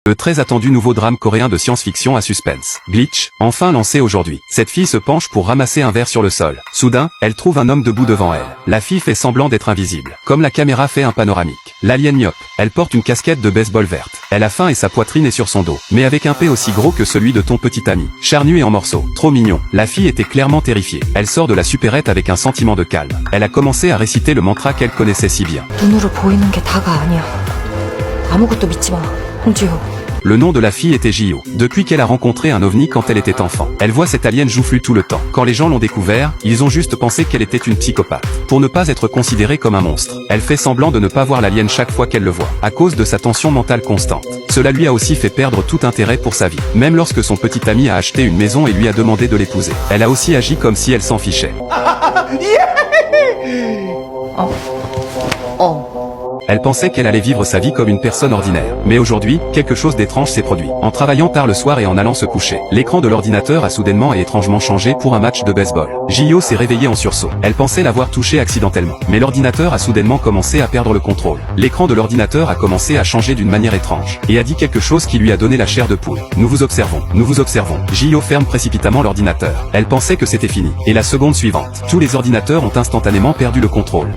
Le très attendu nouveau drame coréen de science-fiction à suspense. Glitch, enfin lancé aujourd'hui. Cette fille se penche pour ramasser un verre sur le sol. Soudain, elle trouve un homme debout devant elle. La fille fait semblant d'être invisible, comme la caméra fait un panoramique. L'alien myope. Elle porte une casquette de baseball verte. Elle a faim et sa poitrine est sur son dos, mais avec un P aussi gros que celui de ton petit ami. Charnu et en morceaux. Trop mignon. La fille était clairement terrifiée. Elle sort de la supérette avec un sentiment de calme. Elle a commencé à réciter le mantra qu'elle connaissait si bien. 눈으로 보이는 게 다가 아니야. 아무것도 믿지 마, 홍지호. Le nom de la fille était Jio. Depuis qu'elle a rencontré un ovni quand elle était enfant. Elle voit cette alien joufflue tout le temps. Quand les gens l'ont découvert, ils ont juste pensé qu'elle était une psychopathe. Pour ne pas être considérée comme un monstre, elle fait semblant de ne pas voir l'alien chaque fois qu'elle le voit, à cause de sa tension mentale constante. Cela lui a aussi fait perdre tout intérêt pour sa vie. Même lorsque son petit ami a acheté une maison et lui a demandé de l'épouser. Elle a aussi agi comme si elle s'en fichait. Elle pensait qu'elle allait vivre sa vie comme une personne ordinaire. Mais aujourd'hui, quelque chose d'étrange s'est produit. En travaillant tard le soir et en allant se coucher, l'écran de l'ordinateur a soudainement et étrangement changé pour un match de baseball. Jio s'est réveillée en sursaut. Elle pensait l'avoir touché accidentellement. Mais l'ordinateur a soudainement commencé à perdre le contrôle. L'écran de l'ordinateur a commencé à changer d'une manière étrange. Et a dit quelque chose qui lui a donné la chair de poule. Nous vous observons. Nous vous observons. Jio ferme précipitamment l'ordinateur. Elle pensait que c'était fini. Et la seconde suivante, tous les ordinateurs ont instantanément perdu le contrôle.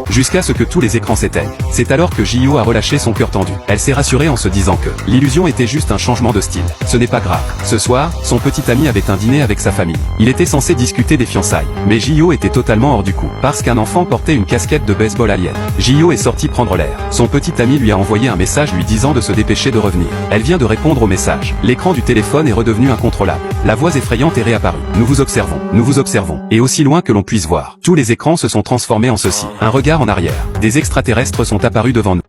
Jusqu'à ce que tous les écrans s'éteignent. C'est alors que Jio a relâché son cœur tendu. Elle s'est rassurée en se disant que l'illusion était juste un changement de style. Ce n'est pas grave. Ce soir, son petit ami avait un dîner avec sa famille. Il était censé discuter des fiançailles. Mais Jio était totalement hors du coup, parce qu'un enfant portait une casquette de baseball alien. Jio est sorti prendre l'air. Son petit ami lui a envoyé un message lui disant de se dépêcher de revenir. Elle vient de répondre au message. L'écran du téléphone est redevenu incontrôlable. La voix effrayante est réapparue. Nous vous observons. Nous vous observons. Et aussi loin que l'on puisse voir. Tous les écrans se sont transformés en ceci. Un regard en arrière. Des extraterrestres sont apparus devant nous.